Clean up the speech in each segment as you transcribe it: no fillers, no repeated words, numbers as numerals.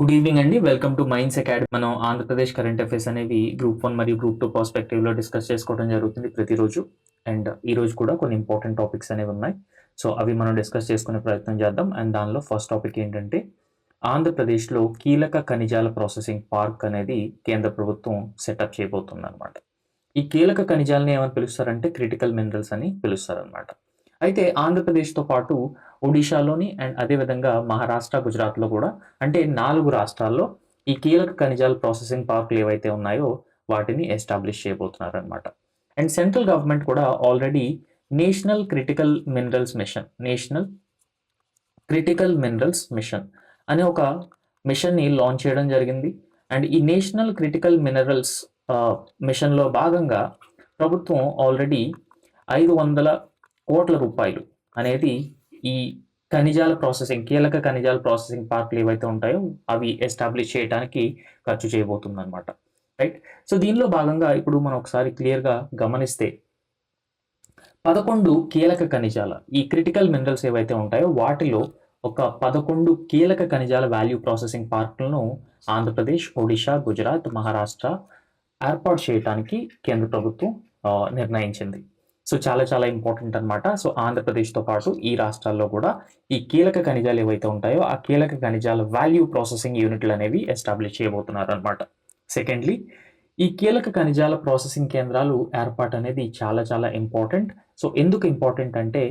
Good evening అండి. Welcome to minds academy. మనం Andhra Pradesh current affairs అనేవి గ్రూప్ 1 మరియు గ్రూప్ 2 పర్స్పెక్టివ్‌లో డిస్కస్ చేసుకోవడం జరుగుతుంది ప్రతిరోజు. అండ్ ఈరోజు కూడా కొన్ని ఇంపార్టెంట్ టాపిక్స్ అనేవి ఉన్నాయి. సో, అవి మనం డిస్కస్ చేసుకునే ప్రయత్నం చేద్దాం. అండ్ దానిలో ఫస్ట్ టాపిక్ ఏంటంటే, ఆంధ్రప్రదేశ్‌లో కీలక ఖనిజాల ప్రాసెసింగ్ పార్క్ అనేది కేంద్ర ప్రభుత్వం సెటప్ చేయబోతుందన్నమాట. ఈ కీలక ఖనిజాలని ఏమని పిలుస్తారంటే క్రిటికల్ మినరల్స్ అని పిలుస్తారనమాట. అయితే ఆంధ్రప్రదేశ్‌తో పాటు ఒడిషాలోని అండ్ అదేవిధంగా మహారాష్ట్ర, గుజరాత్‌లో కూడా అంటే 4 రాష్ట్రాల్లో ఈ కీలక ఖనిజాల ప్రాసెసింగ్ పార్కులు ఏవైతే ఉన్నాయో వాటిని ఎస్టాబ్లిష్ చేయబోతున్నారనమాట. అండ్ సెంట్రల్ గవర్నమెంట్ కూడా already national critical minerals mission అనే ఒక మిషన్‌ని లాంచ్ చేయడం జరిగింది. అండ్ ఈ నేషనల్ క్రిటికల్ మినరల్స్ మిషన్‌లో భాగంగా ప్రభుత్వం ఆల్రెడీ 500 కోట్ల అనేది ఈ కీలక ఖనిజాల ప్రాసెసింగ్ పార్కులు ఏవైతే ఉంటాయో అవి ఎస్టాబ్లిష్ చేయడానికి ఖర్చు చేయబోతుందన్నమాట. రైట్. సో, దీనిలో భాగంగా ఇప్పుడు మనం ఒకసారి క్లియర్‌గా గమనిస్తే 11 కీలక ఖనిజాల ఈ క్రిటికల్ మినరల్స్ ఏవైతే ఉంటాయో వాటిలో ఒక 11 కీలక ఖనిజాల వాల్యూ ప్రాసెసింగ్ పార్కులను ఆంధ్రప్రదేశ్, ఒడిషా, గుజరాత్, మహారాష్ట్ర ఏర్పాటు చేయడానికి కేంద్ర ప్రభుత్వం నిర్ణయించింది. సో, చాలా చాలా ఇంపార్టెంట్ అనమాట. సో, ఆంధ్రప్రదేశ్‌తో పాటు ఈ రాష్ట్రాల్లో కూడా ఈ కీలక ఖనిజాలు ఏవైతే ఉంటాయో ఆ కీలక ఖనిజాల వాల్యూ ప్రాసెసింగ్ యూనిట్లు అనేవి ఎస్టాబ్లిష్ చేయబోతున్నారనమాట. సెకండ్లీ, ఈ కీలక ఖనిజాల ప్రాసెసింగ్ కేంద్రాలు ఏర్పాటు అనేది చాలా చాలా ఇంపార్టెంట్. సో, ఎందుకు ఇంపార్టెంట్ అంటే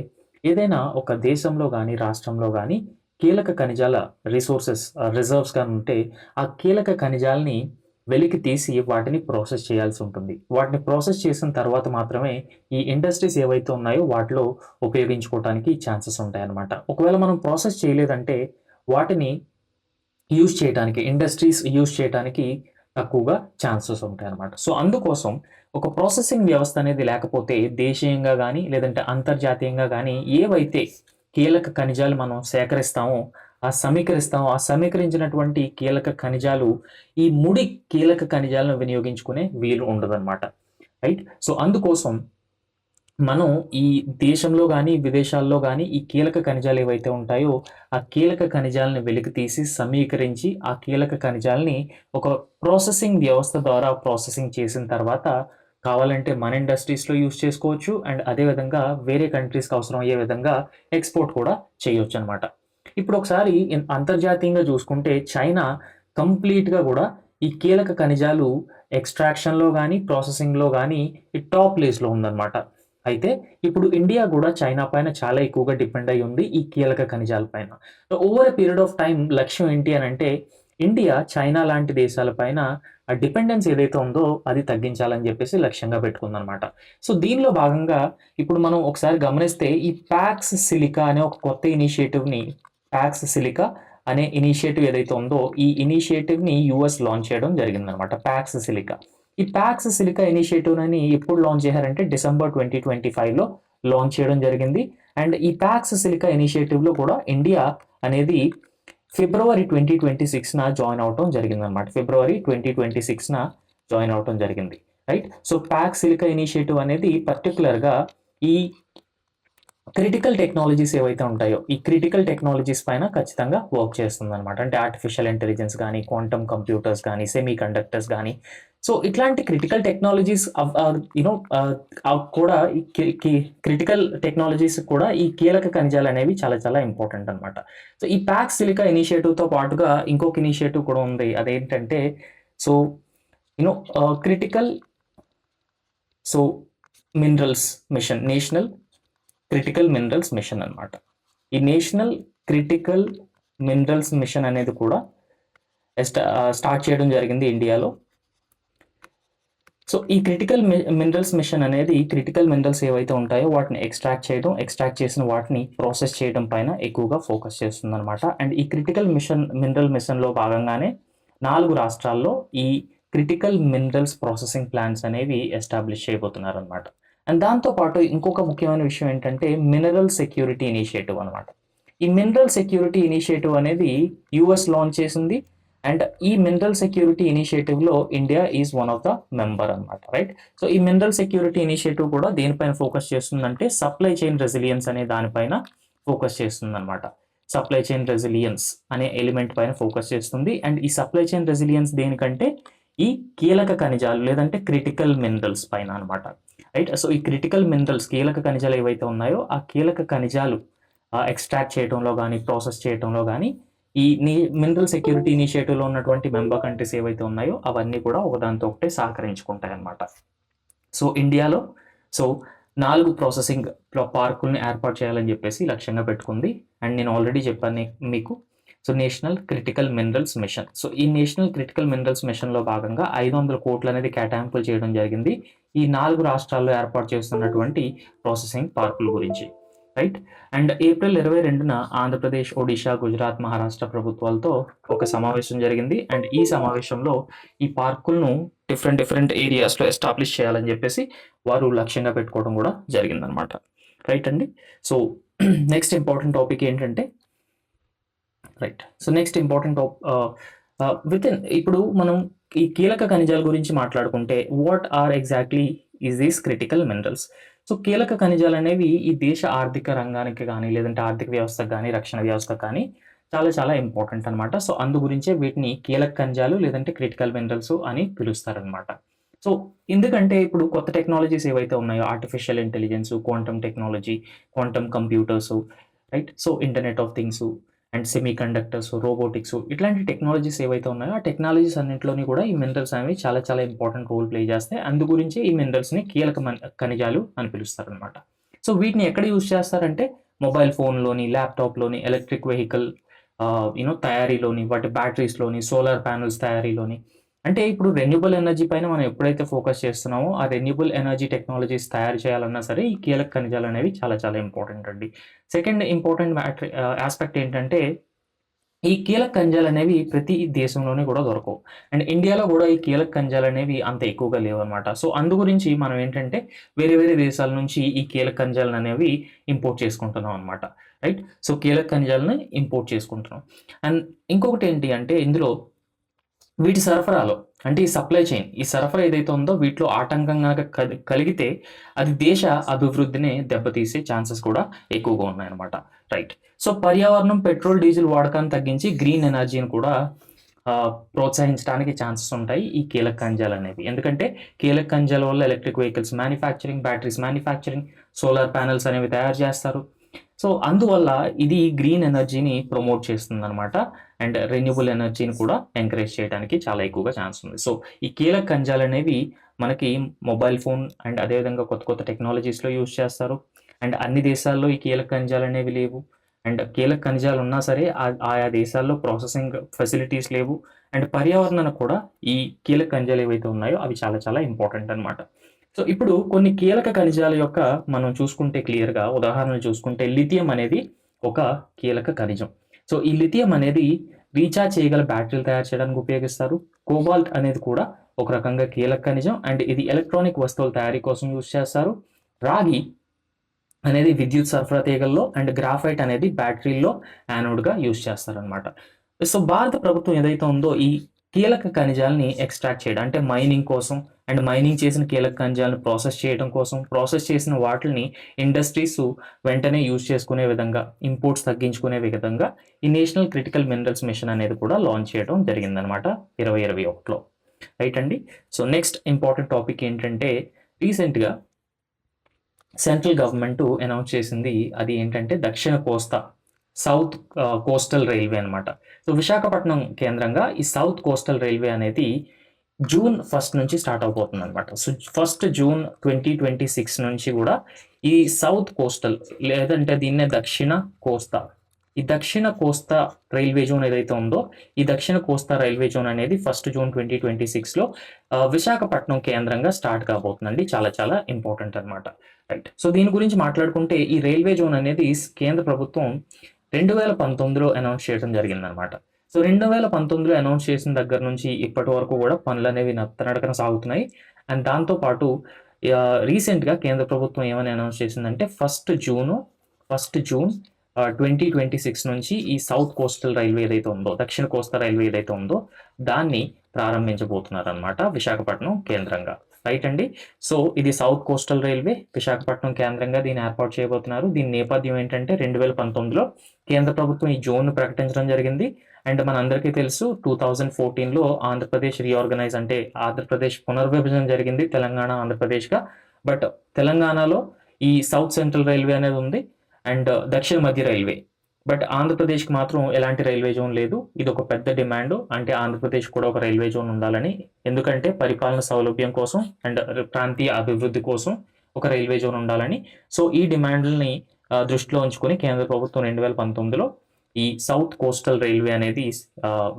ఏదైనా ఒక దేశంలో గానీ, రాష్ట్రంలో గానీ కీలక ఖనిజాల రిజర్వ్స్ గాని ఉంటే ఆ కీలక ఖనిజాలని వెలికి తీసి వాటిని ప్రాసెస్ చేయాల్సి ఉంటుంది. వాటిని ప్రాసెస్ చేసిన తర్వాత మాత్రమే ఈ ఇండస్ట్రీస్ ఏవైతే ఉన్నాయో వాటిలో ఉపయోగించుకోవటానికి ఛాన్సెస్ ఉంటాయన్నమాట. ఒకవేళ మనం ప్రాసెస్ చేయలేదంటే వాటిని ఇండస్ట్రీస్ యూజ్ చేయటానికి తక్కువగా ఛాన్సెస్ ఉంటాయన్నమాట. సో, అందుకోసం ఒక ప్రాసెసింగ్ వ్యవస్థ అనేది లేకపోతే దేశీయంగా గానీ, లేదంటే అంతర్జాతీయంగా గానీ ఏవైతే కీలక ఖనిజాలు మనం ఆ సమీకరించినటువంటి కీలక ఖనిజాలు ఈ ముడి కీలక ఖనిజాలను వినియోగించుకునే వీలు ఉండదన్నమాట. రైట్. సో, అందుకోసం మనం ఈ దేశంలో గానీ, విదేశాల్లో గానీ ఈ కీలక ఖనిజాలు ఏవైతే ఉంటాయో ఆ కీలక ఖనిజాలను వెలికితీసి సమీకరించి ఆ కీలక ఖనిజాలని ఒక ప్రాసెసింగ్ వ్యవస్థ ద్వారా ప్రాసెసింగ్ చేసిన తర్వాత కావాలంటే మన ఇండస్ట్రీస్‌లో యూజ్ చేసుకోవచ్చు. అండ్ అదే విధంగా వేరే కంట్రీస్‌కి అవసరం అయ్యే విధంగా ఎక్స్‌పోర్ట్ కూడా చేయొచ్చనమాట. ఇప్పుడు ఒకసారి అంతర్జాతీయంగా చూసుకుంటే చైనా కంప్లీట్‌గా కూడా ఈ కీలక ఖనిజాలు ఎక్స్‌ట్రాక్షన్‌లో గానీ, ప్రాసెసింగ్‌లో గానీ ఈ టాప్ ప్లేస్‌లో ఉందన్నమాట. అయితే ఇప్పుడు ఇండియా కూడా చైనా పైన చాలా ఎక్కువగా డిపెండ్ అయ్యి ఉంది ఈ కీలక ఖనిజాల పైన. Over a period of time లక్ష్యం ఏంటి అనంటే ఇండియా చైనా లాంటి దేశాల పైన ఆ డిపెండెన్స్ ఏదైతే ఉందో అది తగ్గించాలని చెప్పేసి లక్ష్యంగా పెట్టుకుందనమాట. సో, దీనిలో భాగంగా ఇప్పుడు మనం ఒకసారి గమనిస్తే ఈ ప్యాక్స్ సిలికా అనే ఇనిషియేటివ్ ఏదైతే ఉందో ఈ ఇనిషియేటివ్‌ని యూఎస్ లాంచ్ చేయడం జరిగిందనమాట. Packs silica. ఈ ప్యాక్స్ సిలికా ఇనిషియేటివ్‌ని ఎప్పుడు లాంచ్ చేశారంటే డిసెంబర్ 2025లో లాంచ్ చేయడం జరిగింది. అండ్ ఈ ప్యాక్స్ సిలికా ఇనిషియేటివ్‌లో కూడా ఇండియా అనేది ఫిబ్రవరి 2026న జాయిన్ అవ్వటం జరిగిందనమాట. జాయిన్ అవ్వటం జరిగింది. Right. So, packs silica initiative అనేది పర్టిక్యులర్‌గా ఈ క్రిటికల్ టెక్నాలజీస్ ఏవైతే ఉంటాయో ఈ క్రిటికల్ టెక్నాలజీస్ పైన ఖచ్చితంగా వర్క్ చేస్తుందనమాట. అంటే ఆర్టిఫిషియల్ ఇంటెలిజెన్స్ గానీ, క్వాంటమ్ కంప్యూటర్స్ గానీ, సెమీ కండక్టర్స్ గానీ సో, ఇట్లాంటి క్రిటికల్ టెక్నాలజీస్ కూడా ఈ క్రిటికల్ టెక్నాలజీస్ కూడా ఈ కీలక ఖనిజాలు అనేవి చాలా చాలా ఇంపార్టెంట్ అనమాట. సో, ఈ ప్యాక్స్ సిలికా ఇనిషియేటివ్‌తో పాటుగా ఇంకొక ఇనిషియేటివ్ కూడా ఉంది. అదేంటంటే so, you know critical so minerals mission national critical minerals mission అన్నమాట. ఈ నేషనల్ క్రిటికల్ మినరల్స్ మిషన్ అనేది కూడా స్టార్ట్ చేయడం జరిగింది ఇండియాలో. సో, ఈ క్రిటికల్ మినరల్స్ మిషన్ అనేది క్రిటికల్ మినరల్స్ ఏవైతే ఉంటాయో వాటిని ఎక్స్ట్రాక్ట్ చేసిన వాటిని ప్రాసెస్ చేయడం పైన ఎక్కువగా ఫోకస్ చేస్తుందన్నమాట. అండ్ ఈ మినరల్ మిషన్‌లో భాగంగానే 4 రాష్ట్రాల్లో ఈ క్రిటికల్ మినరల్స్ ప్రాసెసింగ్ ప్లాంట్స్ అనేవి ఎస్టాబ్లిష్ చేయబోతున్నారన్నమాట. అండ్ దాంతో పాటు ఇంకొక ముఖ్యమైన విషయం ఏంటంటే మినరల్ సెక్యూరిటీ ఇనిషియేటివ్ అనమాట. ఈ మినరల్ సెక్యూరిటీ ఇనిషియేటివ్ అనేది యూఎస్ లాంచ్ చేసింది. అండ్ ఈ మినరల్ సెక్యూరిటీ ఇనిషియేటివ్‌లో India is one of the member అనమాట. రైట్. సో, ఈ మినరల్ సెక్యూరిటీ ఇనిషియేటివ్ కూడా దేనిపైన ఫోకస్ చేస్తుందంటే సప్లై చైన్ రెసిలియన్స్ అనే దానిపైన ఫోకస్ చేస్తుందన్నమాట. సప్లై చైన్ రెసిలియన్స్ అనే ఎలిమెంట్ పైన ఫోకస్ చేస్తుంది. అండ్ ఈ సప్లై చైన్ రెసిలియన్స్ దేనికంటే ఈ కీలక ఖనిజాలు లేదంటే క్రిటికల్ మినరల్స్ పైన అనమాట. రైట్. సో ఈ క్రిటికల్ మినరల్స్ కీలక ఖనిజాలు ఏవైతే ఉన్నాయో ఆ కీలక ఖనిజాలు ఎక్స్ట్రాక్ట్ చేయడంలో కానీ ప్రాసెస్ చేయడంలో కానీ ఈ మినరల్ సెక్యూరిటీ ఇనిషియేటివ్లో ఉన్నటువంటి మెంబర్ కంట్రీస్ ఏవైతే ఉన్నాయో అవన్నీ కూడా ఒకదానితో ఒకటే సహకరించుకుంటాయి అన్నమాట. సో ఇండియాలో 4 ప్రాసెసింగ్ పార్కుల్ని ఏర్పాటు చేయాలని చెప్పేసి లక్ష్యంగా పెట్టుకుంది. అండ్ నేను ఆల్రెడీ చెప్పాను మీకు. So national critical minerals mission. So ఈ నేషనల్ క్రిటికల్ మినరల్స్ మిషన్లో భాగంగా 500 కోట్లు అనేది కేటాయింపులు చేయడం జరిగింది ఈ 4 రాష్ట్రాల్లో ఏర్పాటు చేస్తున్నటువంటి ప్రాసెసింగ్ పార్కుల గురించి. Right. And April 22న Andhra Pradesh, Odisha, Gujarat, Maharashtra ప్రభుత్వాలతో ఒక సమావేశం జరిగింది. అండ్ ఈ సమావేశంలో ఈ పార్కులను డిఫరెంట్ ఏరియాస్లో ఎస్టాబ్లిష్ చేయాలని చెప్పేసి వారు లక్ష్యంగా పెట్టుకోవడం కూడా జరిగిందనమాట. రైట్ అండి. సో నెక్స్ట్ ఇంపార్టెంట్ టాపిక్ ఏంటంటే రైట్. సో నెక్స్ట్ ఇంపార్టెంట్ ఇప్పుడు మనం ఈ కీలక ఖనిజాల గురించి మాట్లాడుకుంటే what are exactly is these critical minerals. So కీలక ఖనిజాలు అనేవి ఈ దేశ ఆర్థిక రంగానికి కానీ లేదంటే ఆర్థిక వ్యవస్థకు కానీ రక్షణ వ్యవస్థకు కానీ చాలా ఇంపార్టెంట్ అనమాట. సో అందు గురించే వీటిని కీలక ఖనిజాలు లేదంటే క్రిటికల్ మినరల్స్ అని పిలుస్తారనమాట. సో ఎందుకంటే ఇప్పుడు కొత్త టెక్నాలజీస్ ఏవైతే ఉన్నాయో artificial intelligence, quantum technology, quantum computers, right. So internet of things and semi conductors, robotics ఇట్లాంటి టెక్నాలజీస్ ఏవైతే ఉన్నాయో ఆ టెక్నాలజీస్ అన్నింటిలోని కూడా ఈ మినరల్స్ అనేవి చాలా ఇంపార్టెంట్ రోల్ ప్లే చేస్తాయి. అందు గురించి ఈ మినరల్స్ని కీలక ఖనిజాలు అని పిలుస్తారనమాట. సో వీటిని ఎక్కడ యూజ్ చేస్తారంటే మొబైల్ ఫోన్లోని, ల్యాప్టాప్లోని, ఎలక్ట్రిక్ వెహికల్ తయారీలోని, వాటి బ్యాటరీస్లోని, సోలార్ ప్యానల్స్ తయారీలోని. అంటే ఇప్పుడు రెన్యూబుల్ ఎనర్జీ పైన మనం ఎప్పుడైతే ఫోకస్ చేస్తున్నామో ఆ రెన్యూబుల్ ఎనర్జీ టెక్నాలజీస్ తయారు చేయాలన్నా సరే ఈ కీలక ఖనిజాలు అనేవి చాలా ఇంపార్టెంట్ అండి. సెకండ్ ఇంపార్టెంట్ ఆస్పెక్ట్ ఏంటంటే ఈ కీలక ఖనిజాలు అనేవి ప్రతి దేశంలోనే కూడా దొరకవు. అండ్ ఇండియాలో కూడా ఈ కీలక ఖనిజాలు అనేవి అంత ఎక్కువగా లేవు అనమాట. సో అందు గురించి మనం ఏంటంటే వేరే దేశాల నుంచి ఈ కీలక ఖనిజాలను అనేవి ఇంపోర్ట్ చేసుకుంటున్నాం అనమాట. రైట్. సో కీలక ఖనిజాలను ఇంపోర్ట్ చేసుకుంటున్నాం. అండ్ ఇంకొకటి ఏంటి అంటే ఇందులో వీటి సరఫరాలో అంటే ఈ సప్లై చైన్, ఈ సరఫరా ఏదైతే ఉందో వీటిలో ఆటంకంగా కలిగితే అది దేశ అభివృద్ధిని దెబ్బతీసే ఛాన్సెస్ కూడా ఎక్కువగా ఉన్నాయన్నమాట. రైట్. సో పర్యావరణం, పెట్రోల్, డీజిల్ వాడకాన్ని తగ్గించి గ్రీన్ ఎనర్జీని కూడా ప్రోత్సహించడానికి ఛాన్సెస్ ఉంటాయి ఈ కీలక ఖనిజాలు అనేవి. ఎందుకంటే కీలక ఖనిజాల వల్ల electric vehicles manufacturing, batteries manufacturing, solar panels అనేవి తయారు చేస్తారు. సో అందువల్ల ఇది గ్రీన్ ఎనర్జీని ప్రమోట్ చేస్తుంది అనమాట. అండ్ రెన్యూబుల్ ఎనర్జీని కూడా ఎంకరేజ్ చేయడానికి చాలా ఎక్కువగా ఛాన్స్ ఉంది. సో ఈ కీలక ఖనిజాలు అనేవి మనకి మొబైల్ ఫోన్ అండ్ అదేవిధంగా కొత్త టెక్నాలజీస్లో యూజ్ చేస్తారు. అండ్ అన్ని దేశాల్లో ఈ కీలక ఖనిజాలు అనేవి లేవు. అండ్ కీలక ఖనిజాలు ఉన్నా సరే ఆయా దేశాల్లో ప్రాసెసింగ్ ఫెసిలిటీస్ లేవు. అండ్ పర్యావరణానికి కూడా ఈ కీలక ఖనిజాలు ఏవైతే ఉన్నాయో అవి చాలా ఇంపార్టెంట్ అనమాట. సో ఇప్పుడు కొన్ని కీలక ఖనిజాల యొక్క మనం చూసుకుంటే క్లియర్గా ఉదాహరణలు చూసుకుంటే లిథియం అనేది ఒక కీలక ఖనిజం. సో ఈ లిథియం అనేది రీఛార్జ్ చేయగల బ్యాటరీలు తయారు చేయడానికి ఉపయోగిస్తారు. కోబాల్ట్ అనేది కూడా ఒక రకంగా కీలక ఖనిజం అండ్ ఇది ఎలక్ట్రానిక్ వస్తువుల తయారీ కోసం యూజ్ చేస్తారు. రాగి అనేది విద్యుత్ సరఫరా తీగల్లో అండ్ గ్రాఫైట్ అనేది బ్యాటరీల్లో యానోడ్గా యూజ్ చేస్తారనమాట. సో భారత ప్రభుత్వం ఏదైతే ఉందో ఈ కీలక ఖనిజాలని ఎక్స్ట్రాక్ట్ చేయడం అంటే మైనింగ్ కోసం అండ్ మైనింగ్ చేసిన కీలక ఖనిజాలను ప్రాసెస్ చేయడం కోసం, ప్రాసెస్ చేసిన వాటిని ఇండస్ట్రీస్ వెంటనే యూజ్ చేసుకునే విధంగా, ఇంపోర్ట్స్ తగ్గించుకునే విధంగా ఈ నేషనల్ క్రిటికల్ మినరల్స్ మిషన్ అనేది కూడా లాంచ్ చేయడం జరిగిందనమాట 2021లో. రైట్ అండి. సో నెక్స్ట్ ఇంపార్టెంట్ టాపిక్ ఏంటంటే రీసెంట్గా సెంట్రల్ గవర్నమెంట్ అనౌన్స్ చేసింది. అది ఏంటంటే దక్షిణ కోస్తా సౌత్ కోస్టల్ రైల్వే అనమాట. సో విశాఖపట్నం కేంద్రంగా ఈ సౌత్ కోస్టల్ రైల్వే అనేది June 1 నుంచి స్టార్ట్ అవబోతుంది అనమాట. సో 1 June 2026 నుంచి కూడా ఈ సౌత్ కోస్టల్ లేదంటే దీన్నే దక్షిణ కోస్తా, ఈ దక్షిణ కోస్తా రైల్వే జోన్ ఏదైతే ఉందో ఈ దక్షిణ కోస్తా రైల్వే జోన్ అనేది 1 June 2026లో విశాఖపట్నం కేంద్రంగా స్టార్ట్ కాబోతుందండి. చాలా ఇంపార్టెంట్ అనమాట. రైట్. సో దీని గురించి మాట్లాడుకుంటే ఈ రైల్వే జోన్ అనేది కేంద్ర ప్రభుత్వం 2019లో అనౌన్స్ చేయడం జరిగిందనమాట. సో 2019లో అనౌన్స్ చేసిన దగ్గర నుంచి ఇప్పటి వరకు కూడా పనులు అనేవి నత్తనడకన సాగుతున్నాయి. అండ్ దాంతోపాటు రీసెంట్గా కేంద్ర ప్రభుత్వం ఏమని అనౌన్స్ చేసిందంటే 1 June 2026 నుంచి ఈ సౌత్ కోస్టల్ రైల్వే ఏదైతే ఉందో, దక్షిణ కోస్తా రైల్వే ఏదైతే ఉందో దాన్ని ప్రారంభించబోతున్నారు అనమాట విశాఖపట్నం కేంద్రంగా. రైట్ అండి. సో ఇది సౌత్ కోస్టల్ రైల్వే విశాఖపట్నం కేంద్రంగా దీన్ని ఏర్పాటు చేయబోతున్నారు. దీని నేపథ్యం ఏంటంటే 2019లో కేంద్ర ప్రభుత్వం ఈ జోన్‌ను ప్రకటించడం జరిగింది. అండ్ మనందరికీ తెలుసు 2014లో ఆంధ్రప్రదేశ్ రీఆర్గనైజ్ అంటే ఆంధ్రప్రదేశ్ పునర్విభజన జరిగింది తెలంగాణ, ఆంధ్రప్రదేశ్‌గా. బట్ తెలంగాణలో ఈ సౌత్ సెంట్రల్ రైల్వే అనేది ఉంది అండ్ దక్షిణ మధ్య రైల్వే. బట్ ఆంధ్రప్రదేశ్‌కి మాత్రం ఎలాంటి రైల్వే జోన్ లేదు. ఇది ఒక పెద్ద డిమాండ్. అంటే ఆంధ్రప్రదేశ్ కూడా ఒక రైల్వే జోన్ ఉండాలని. ఎందుకంటే పరిపాలన సౌలభ్యం కోసం అండ్ ప్రాంతీయ అభివృద్ధి కోసం ఒక రైల్వే జోన్ ఉండాలని. సో ఈ డిమాండ్‌లని దృష్టిలో ఉంచుకొని కేంద్ర ప్రభుత్వం 2019లో ఈ సౌత్ కోస్టల్ రైల్వే అనేది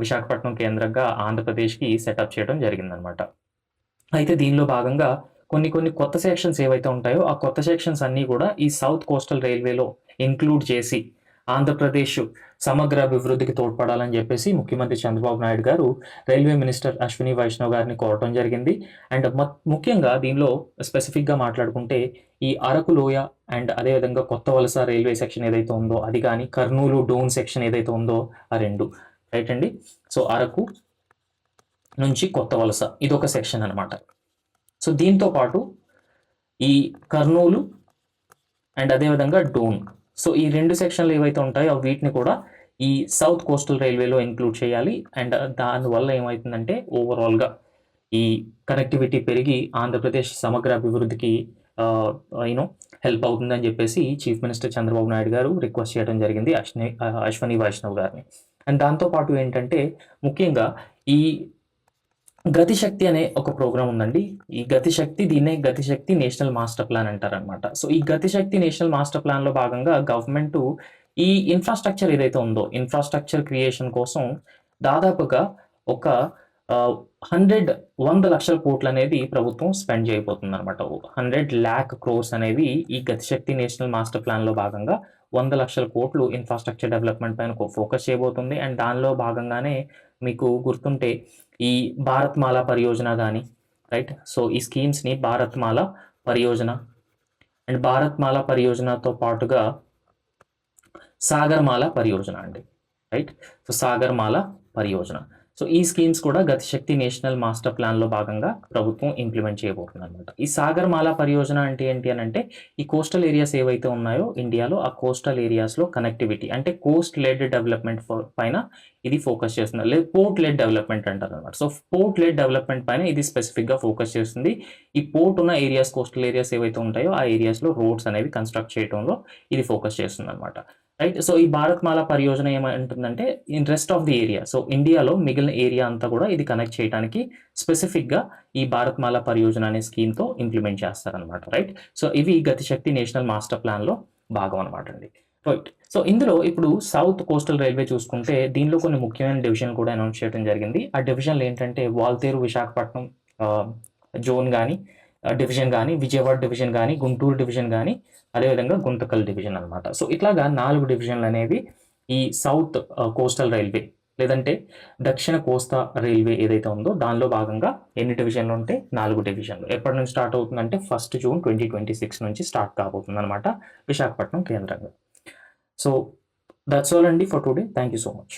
విశాఖపట్నం కేంద్రంగా ఆంధ్రప్రదేశ్‌కి సెటప్ చేయడం జరిగిందనమాట. అయితే దీనిలో భాగంగా కొన్ని కొత్త సెక్షన్స్ ఏవైతే ఉంటాయో ఆ కొత్త సెక్షన్స్ అన్నీ కూడా ఈ సౌత్ కోస్టల్ రైల్వేలో ఇంక్లూడ్ చేసి ఆంధ్రప్రదేశ్ సమగ్ర అభివృద్ధికి తోడ్పడాలని చెప్పేసి ముఖ్యమంత్రి చంద్రబాబు నాయుడు గారు రైల్వే మినిస్టర్ అశ్విని వైష్ణవ్ గారిని కోరటం జరిగింది. అండ్ ముఖ్యంగా దీనిలో స్పెసిఫిక్గా మాట్లాడుకుంటే ఈ అరకు లోయ అండ్ అదేవిధంగా కొత్త వలస రైల్వే సెక్షన్ ఏదైతే ఉందో అది కానీ, కర్నూలు డోన్ సెక్షన్ ఏదైతే ఉందో ఆ రెండు, రైట్ అండి. సో అరకు నుంచి కొత్త వలస ఇదొక సెక్షన్ అనమాట. సో దీంతో పాటు ఈ కర్నూలు అండ్ అదేవిధంగా డోన్, సో ఈ రెండు సెక్షన్లు ఏవైతే ఉంటాయో వీటిని కూడా ఈ సౌత్ కోస్టల్ రైల్వేలో ఇంక్లూడ్ చేయాలి. అండ్ దానివల్ల ఏమవుతుందంటే ఓవరాల్గా ఈ కనెక్టివిటీ పెరిగి ఆంధ్రప్రదేశ్ సమగ్ర అభివృద్ధికి హెల్ప్ అవుతుందని చెప్పేసి చీఫ్ మినిస్టర్ చంద్రబాబు నాయుడు గారు రిక్వెస్ట్ చేయడం జరిగింది అశ్విని వైష్ణవ్ గారిని. అండ్ దాంతోపాటు ఏంటంటే ముఖ్యంగా ఈ గతిశక్తి అనే ఒక ప్రోగ్రామ్ ఉందండి. ఈ గతిశక్తి, దీన్నే గతిశక్తి నేషనల్ మాస్టర్ ప్లాన్ అంటారనమాట. సో ఈ గతిశక్తి నేషనల్ మాస్టర్ ప్లాన్లో భాగంగా గవర్నమెంట్ ఈ ఇన్ఫ్రాస్ట్రక్చర్ ఏదైతే ఉందో ఇన్ఫ్రాస్ట్రక్చర్ క్రియేషన్ కోసం దాదాపుగా ఒక 100 లక్షల కోట్లు అనేది ప్రభుత్వం స్పెండ్ చేయబోతుంది అనమాట. 100 lakh crores అనేవి ఈ గతిశక్తి నేషనల్ మాస్టర్ ప్లాన్లో భాగంగా 100 లక్షల కోట్లు ఇన్ఫ్రాస్ట్రక్చర్ డెవలప్మెంట్ పైన ఫోకస్ చేయబోతుంది. అండ్ దానిలో భాగంగానే మీకు గుర్తుంటే ఈ భారత్మాల పరియోజన కానీ, రైట్. సో ఈ స్కీమ్స్ని భారత్మాల పరియోజన అండ్ భారత్మాల పరియోజనతో పాటుగా సాగర్మాల పరియోజన అండి, రైట్. సో సాగర్మాల పరియోజన, సో ఈ స్కీమ్స్ కూడా గతిశక్తి నేషనల్ మాస్టర్ ప్లాన్లో భాగంగా ప్రభుత్వం ఇంప్లిమెంట్ చేయబోతుంది అనమాట. ఈ సాగర్మాల పరియోజన అంటే ఏంటి అని అంటే ఈ కోస్టల్ ఏరియాస్ ఏవైతే ఉన్నాయో ఇండియాలో ఆ కోస్టల్ ఏరియాస్లో కనెక్టివిటీ అంటే కోస్ట్ లెడ్ డెవలప్మెంట్ పైన ఇది ఫోకస్ చేస్తుంది, లేదు పోర్ట్ లెడ్ డెవలప్మెంట్ అంటారు అనమాట. సో పోర్ట్ లెడ్ డెవలప్మెంట్ పైన ఇది స్పెసిఫిక్గా ఫోకస్ చేస్తుంది. ఈ పోర్ట్ ఉన్న ఏరియాస్, కోస్టల్ ఏరియాస్ ఏవైతే ఉంటాయో ఆ ఏరియాస్లో రోడ్స్ అనేవి కన్స్ట్రక్ట్ చేయడంలో ఇది ఫోకస్ చేస్తుంది అనమాట, రైట్. సో ఈ భారత్మాల పరియోజన ఏమంటుందంటే in rest of the area, so ఇండియాలో మిగిలిన ఏరియా అంతా కూడా ఇది కనెక్ట్ చేయడానికి స్పెసిఫిక్గా ఈ భారత్మాల పరియోజన అనే స్కీమ్తో ఇంప్లిమెంట్ చేస్తారనమాట, రైట్. సో ఇవి గతిశక్తి నేషనల్ మాస్టర్ ప్లాన్లో భాగం అనమాట అండి, రైట్. సో ఇందులో ఇప్పుడు సౌత్ కోస్టల్ రైల్వే చూసుకుంటే దీనిలో కొన్ని ముఖ్యమైన డివిజన్ కూడా అనౌన్స్ చేయడం జరిగింది. ఆ డివిజన్లు ఏంటంటే వాల్తేరు విశాఖపట్నం జోన్ కానీ, డివిజన్ కానీ, విజయవాడ డివిజన్ కానీ, గుంటూరు డివిజన్ కానీ, అదేవిధంగా గుంతకల్ డివిజన్ అనమాట. సో ఇట్లాగా 4 డివిజన్లు అనేవి ఈ సౌత్ కోస్టల్ రైల్వే లేదంటే దక్షిణ కోస్తా రైల్వే ఏదైతే ఉందో దానిలో భాగంగా ఎన్ని డివిజన్లు ఉంటే 4 డివిజన్లు. ఎప్పటి నుంచి స్టార్ట్ అవుతుందంటే 1 జూన్ 2026 నుంచి స్టార్ట్ కాబోతుంది అనమాట విశాఖపట్నం కేంద్రంగా. సో దట్స్ ఆల్ అండి for today. Thank you so much.